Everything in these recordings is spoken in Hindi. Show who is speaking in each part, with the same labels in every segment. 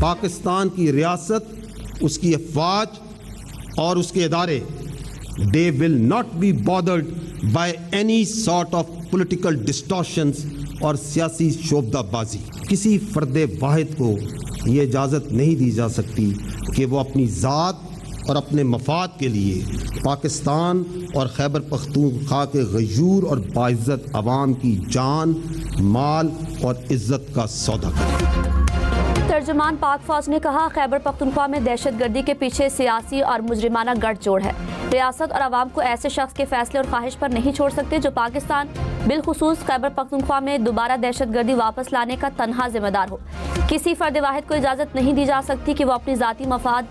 Speaker 1: पाकिस्तान की रियासत, उसकी अफवाज और उसके इदारे, they will not be bothered by any sort of political distortions और सियासी शोबदाबाजी। किसी फर्द वाहिद को ये इजाज़त नहीं दी जा सकती कि वो अपनी ज़ात और अपने मफाद के लिए पाकिस्तान और खैबर पख्तूनख्वा के गयूर और बाइज़्ज़त अवाम की जान, माल और इज़्ज़त का सौदा करे।
Speaker 2: तर्जुमान पाक फौज ने कहा, खैबर पख्तूनख्वा में दहशतगर्दी के पीछे सियासी और मुजरिमाना गठजोड़ है। रियासत और आवाम को ऐसे शख्स के फैसले और ख्वाहिश पर नहीं छोड़ सकते जो पाकिस्तान, बिलखुसूस खैबर पख्तूनख्वा में दोबारा दहशतगर्दी वापस लाने का तन्हा जिम्मेदार हो। किसी फर्द वाहिद को इजाज़त नहीं दी जा सकती कि वो अपनी ज़ाती मफाद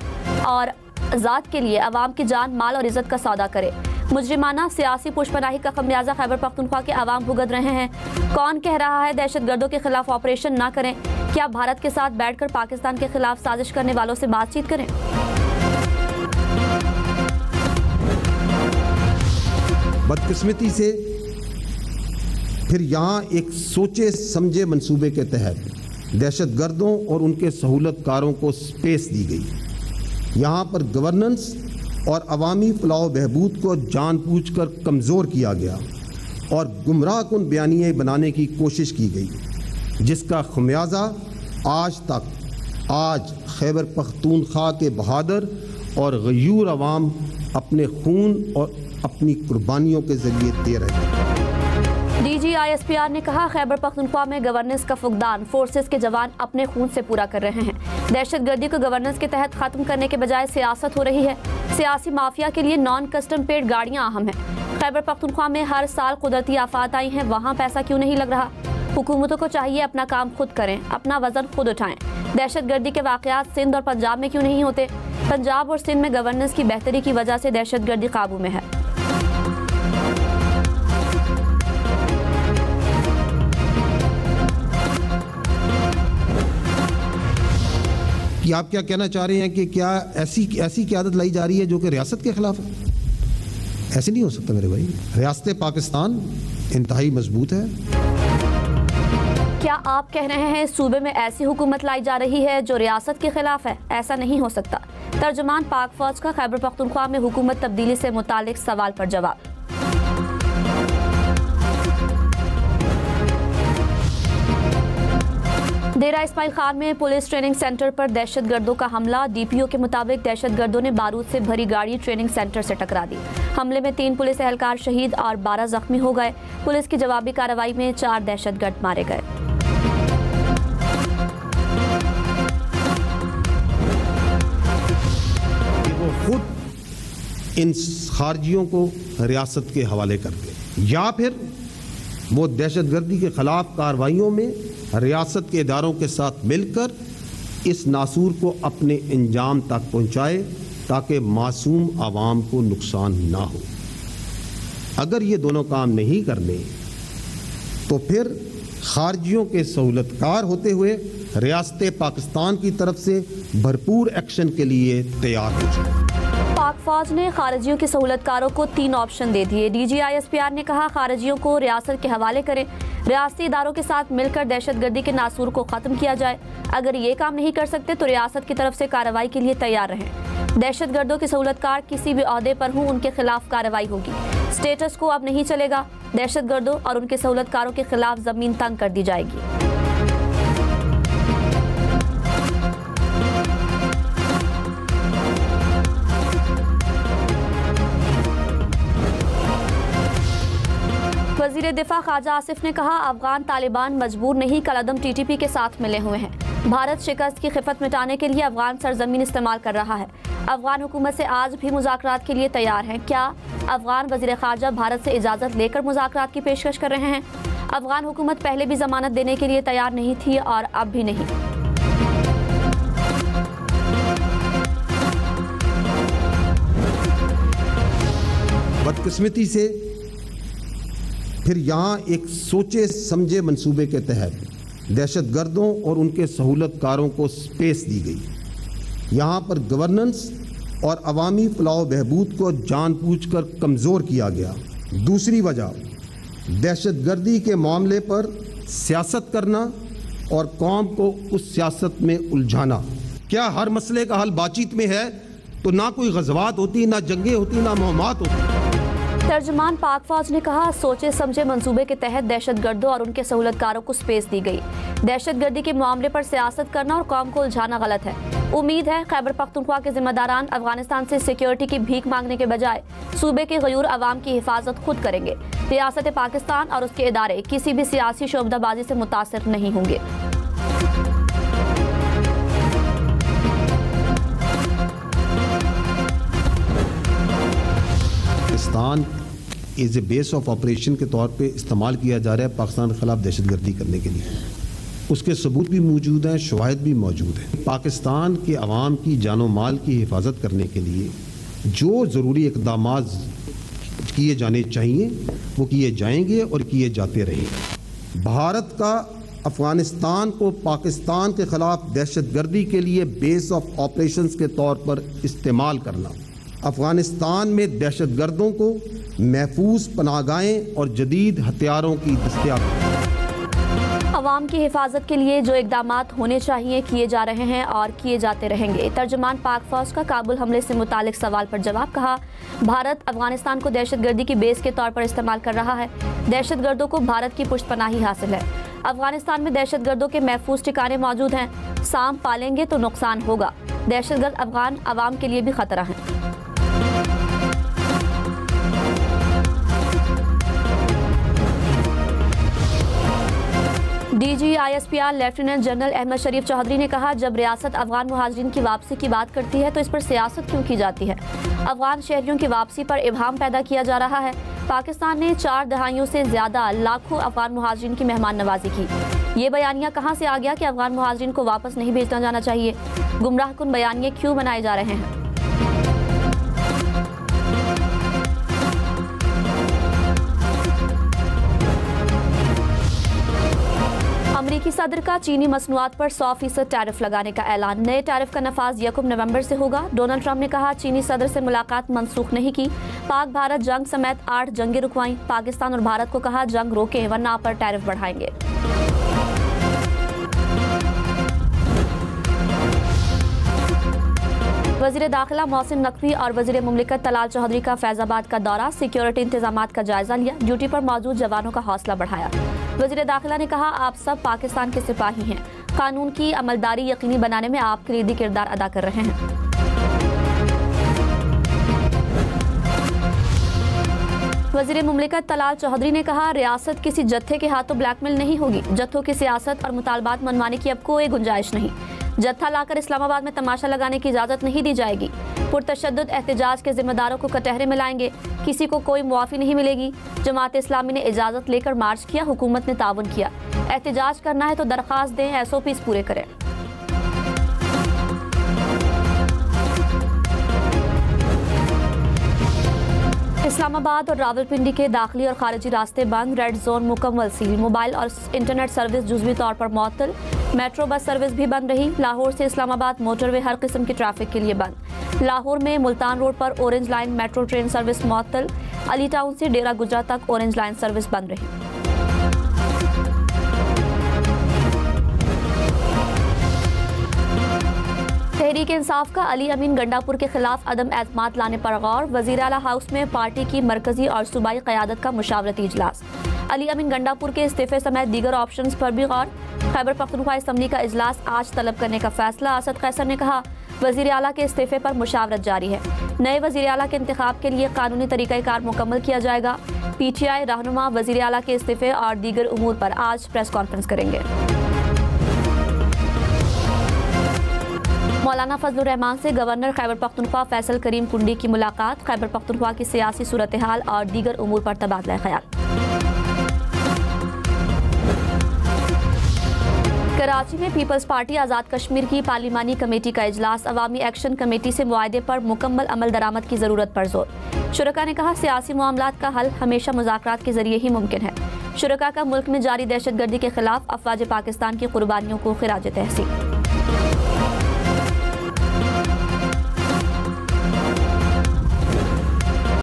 Speaker 2: और ज़ात के लिए अवाम की जान, माल और इज़्ज़त का सौदा करे। मुजरिमाना सियासी पुशपनाही का खमियाजा खैबर पख्तूनख्वा के अवाम भुगत रहे हैं। कौन कह रहा है दहशतगर्दों के खिलाफ ऑपरेशन ना करें? क्या भारत के साथ बैठकर पाकिस्तान के खिलाफ साजिश करने वालों से बातचीत करें?
Speaker 1: बदकिस्मती से फिर यहाँ एक सोचे समझे मंसूबे के तहत दहशतगर्दों और उनके सहूलतकारों को स्पेस दी गई। यहाँ पर गवर्नेंस और अवामी फलाह बहबूद को जानबूझकर कमज़ोर किया गया और गुमराह कुन बयानिए बनाने की कोशिश की गई, जिसका खमियाजा आज खैबर पख्तूनख्वा के बहादुर और गयूर अवाम अपने खून और अपनी कुर्बानियों के जरिए दे रहे हैं।
Speaker 2: DGISPR ने कहा, खैबर पख्तूनख्वा में गवर्नेंस का फुकदान फोर्सेस के जवान अपने खून से पूरा कर रहे हैं। दहशतगर्दी को गवर्नेंस के तहत खत्म करने के बजाय सियासत हो रही है। सियासी माफिया के लिए नॉन कस्टम पेड गाड़ियां अहम हैं। खैबर पख्तूनख्वा में हर साल कुदरती आफात आई हैं, वहाँ पैसा क्यों नहीं लग रहा? हुकूमतों को चाहिए अपना काम खुद करें, अपना वजन खुद उठाएं। दहशतगर्दी के वाकयात सिंध और पंजाब में क्यों नहीं होते? पंजाब और सिंध में गवर्नेंस की बेहतरी की वजह से दहशतगर्दी काबू में है।
Speaker 1: कि आप क्या कहना चाह रहे हैं कि क्या ऐसी क़यादत लाई जा रही है जो कि रियासत के खिलाफ है? ऐसे नहीं हो सकता मेरे भाई। रियासत पाकिस्तान इंतहाई मजबूत है।
Speaker 2: क्या आप कह रहे हैं सूबे में ऐसी हुकूमत लाई जा रही है जो रियासत के खिलाफ है? ऐसा नहीं हो सकता। तर्जुमान पाक फौज का खैबर पख्तूनख्वा में हुकूमत तब्दीली से मुतालिक सवाल पर जवाब। डेरा इस्माइल खान में पुलिस ट्रेनिंग सेंटर पर दहशतगर्दों का हमला। DPO के मुताबिक दहशतगर्दों ने बारूद से भरी गाड़ी ट्रेनिंग सेंटर से टकरा दी। हमले में 3 पुलिस एहलकार शहीद और 12 जख्मी हो गए। पुलिस की जवाबी कार्रवाई में 4 दहशतगर्द मारे गए।
Speaker 1: वो खुद इन खारजियों को रियासत के हवाले कर दे या फिर वो दहशतगर्दी के खिलाफ कार्रवाइयों में रियासत के इदारों के साथ मिलकर इस नासूर को अपने अंजाम तक पहुँचाए ताकि मासूम आवाम को नुकसान ना हो। अगर ये दोनों काम नहीं करने तो फिर खारजियों के सहूलतकार होते हुए रियासत पाकिस्तान की तरफ से भरपूर एक्शन के लिए तैयार हो जाए।
Speaker 2: पाक फौज ने खारजियों के सहूलतकारों को 3 ऑप्शन दे दिए। DGISPR ने कहा, खारजियों को रियासत के हवाले करें, रियासती इदारों के साथ मिलकर दहशतगर्दी के नासूर को ख़त्म किया जाए। अगर ये काम नहीं कर सकते तो रियासत की तरफ से कार्रवाई के लिए तैयार रहें। दहशतगर्दों के सहूलतकार किसी भी ओहदे पर हों, उनके खिलाफ कार्रवाई होगी। स्टेटस को अब नहीं चलेगा। दहशतगर्दों और उनके सहूलतकारों के खिलाफ ज़मीन तंग कर दी जाएगी। वज़ीर दिफा ख्वाजा आसिफ ने कहा, अफगान तालिबान मजबूर नहीं, कलअदम TTP के साथ मिले हुए हैं। भारत शिकस्त की खिफत मिटाने के लिए अफगान सरजमीन इस्तेमाल कर रहा है। अफगान हुकूमत से आज भी मुज़ाकरात के लिए तैयार हैं। क्या अफगान वज़ीर ख़ारजा भारत से इजाज़त लेकर मुज़ाकरात की पेशकश कर रहे हैं? अफगान हुकूमत पहले भी ज़मानत देने के लिए तैयार नहीं थी और अब भी नहीं।
Speaker 1: बदकिस्मती से फिर यहाँ एक सोचे समझे मंसूबे के तहत दहशतगर्दों और उनके सहूलतकारों को स्पेस दी गई। यहाँ पर गवर्नेंस और अवामी फलाह बहबूद को जानबूझकर कमज़ोर किया गया। दूसरी वजह, दहशतगर्दी के मामले पर सियासत करना और कौम को उस सियासत में उलझाना। क्या हर मसले का हल बातचीत में है? तो ना कोई गज़वात होती, ना जंगें होती, ना मुहम्मात होती।
Speaker 2: तर्जुमान पाक फौज ने कहा, सोचे समझे मंसूबे के तहत दहशतगर्दों और उनके सहूलतकारों को स्पेस दी गई। दहशतगर्दी के मामले पर सियासत करना और कौम को उलझाना गलत है। उम्मीद है खैबर पख्तूनख्वा के जिम्मेदारान अफगानिस्तान से सिक्योरिटी की भीख मांगने के बजाय सूबे के गयूर अवाम की हिफाजत खुद करेंगे। रियासत पाकिस्तान और उसके इदारे किसी भी सियासी शोबदाबाजी से मुतासिर नहीं होंगे।
Speaker 1: Pakistan as a base of operation के तौर पे इस्तेमाल किया जा रहा है पाकिस्तान के खिलाफ दहशतगर्दी करने के लिए। उसके सबूत भी मौजूद हैं, शवाहिद भी मौजूद हैं। पाकिस्तान के अवाम की जानो माल की हिफाजत करने के लिए जो ज़रूरी इक़दाम किए जाने चाहिए वो किए जाएंगे और किए जाते रहेंगे। भारत का अफ़गानिस्तान को पाकिस्तान के खिलाफ दहशतगर्दी के लिए बेस ऑफ ऑपरेशंस के तौर पर इस्तेमाल करना, अफ़गानिस्तान में दहशतगर्दों को महफूज पनाहगाहें और जदीद हथियारों की दस्तयाबी।
Speaker 2: अवाम की हिफाजत के लिए जो इकदामात होने चाहिए किए जा रहे हैं और किए जाते रहेंगे। तर्जुमान पाक फौज का काबुल हमले से मुतालिक सवाल पर जवाब। कहा, भारत अफगानिस्तान को दहशतगर्दी की बेस के तौर पर इस्तेमाल कर रहा है। दहशतगर्दों को भारत की पुष्टपनाही हासिल है। अफगानिस्तान में दहशतगर्दों के महफूज ठिकाने मौजूद हैं। सांप पालेंगे तो नुकसान होगा। दहशतगर्द अफगान अवाम के लिए भी खतरा है। DGISPR लेफ्टिनेंट जनरल अहमद शरीफ चौधरी ने कहा, जब रियासत अफगान मुहाजिरीन की वापसी की बात करती है तो इस पर सियासत क्यों की जाती है? अफगान शहरियों की वापसी पर इब्हाम पैदा किया जा रहा है। पाकिस्तान ने 4 दहाइयों से ज्यादा लाखों अफगान मुहाजिरीन की मेहमान नवाजी की। ये बयानिया कहाँ से आ गया कि अफगान मुहाजिरीन को वापस नहीं भेजना जाना चाहिए? गुमराहकुन बयानिए क्यों बनाए जा रहे हैं? अमरीकी सदर का चीनी मसनूआत पर 100% टैरिफ लगाने का ऐलान। नए टैरिफ का नफाज 1 नवंबर से होगा। डोनाल्ड ट्रंप ने कहा, चीनी सदर से मुलाकात मनसूख नहीं की। पाक भारत जंग समेत 8 जंगें रुकवाई। पाकिस्तान और भारत को कहा, जंग रोकें वरना पर टैरिफ बढ़ाएंगे। वज़ीर दाखिला मोहसिन नकवी और वज़ीर मुमलिकत तलाल चौधरी का फैजाबाद का दौरा। सिक्योरिटी इंतजामात का जायजा लिया। ड्यूटी पर मौजूद जवानों का हौसला बढ़ाया। वज़ीर दाखिला ने कहा, आप सब पाकिस्तान के सिपाही हैं। कानून की अमलदारी यकीनी बनाने में आप कलीदी किरदार अदा कर रहे हैं। वज़ीर मुमलिकत तलाल चौधरी ने कहा, रियासत किसी जत्थे के हाथों ब्लैकमेल नहीं होगी। जत्थों की सियासत और मुतालबात मनवाने की अब कोई गुंजाइश नहीं। जत्था लाकर इस्लामाबाद में तमाशा लगाने की इजाज़त नहीं दी जाएगी। पुरतशद्दुद एहतजाज के जिम्मेदारों को कटहरे में लाएंगे। किसी को कोई मुआफ़ी नहीं मिलेगी। जमात इस्लामी ने इजाज़त लेकर मार्च किया, हुकूमत ने ताउन किया। एहतजाज करना है तो दरख्वास्त दें, SOPs पूरे करें। इस्लामाबाद और रावलपिंडी के दाखिली और खारिजी रास्ते बंद। रेड जोन मुकम्मल सील। मोबाइल और इंटरनेट सर्विस जुज़वी तौर पर मुअत्तल। मेट्रो बस सर्विस भी बंद रही। लाहौर से इस्लामाबाद मोटरवे हर किस्म की ट्रैफिक के लिए बंद। लाहौर में मुल्तान रोड पर orange line metro train service मुअत्तल। अली टाउन से डेरा गुजरा तक ऑरेंज लाइन सर्विस बंद रही। तहरीक इंसाफ का अली अमीन गंडापुर के खिलाफ अदम एतमाद लाने पर गौर। वज़ीर आला हाउस में पार्टी की मरकजी और सूबाई क़यादत का मुशावरती इजलास। अली अमीन गंडापुर के इस्तीफे समेत दीगर ऑप्शंस पर भी गौर। खैबर पख्तूनख्वा असम्बली का इजलास आज तलब करने का फैसला। असद कैसर ने कहा, वज़ीर आला के इस्तीफे पर मुशावरत जारी है। नए वज़ीर आला के इंतखाब के लिए कानूनी तरीक़ाकार मुकम्मल किया जाएगा। PTI रहनुमा वज़ीर आला के इस्तीफे और दीगर उमूर पर आज प्रेस कॉन्फ्रेंस करेंगे। मौलाना फजलुर रहमान से गवर्नर खैबर पख्तूनख्वा फैसल करीम कुंडी की मुलाकात। खैबर पख्तूनख्वा की सियासी सूरत हाल और दीगर उमूर पर तबादला ख्याल। कराची में पीपल्स पार्टी आज़ाद कश्मीर की पार्लिमानी कमेटी का इजलास। अवामी एक्शन कमेटी से मुआहदे पर मुकम्मल अमल दरामद की ज़रूरत पर जोर। शुरका ने कहा, सियासी मामलात का हल हमेशा मुज़ाकरात के जरिए ही मुमकिन है। शुरका का मुल्क में जारी दहशतगर्दी के खिलाफ अफवाज पाकिस्तान की कुर्बानियों को खिराज तहसीन।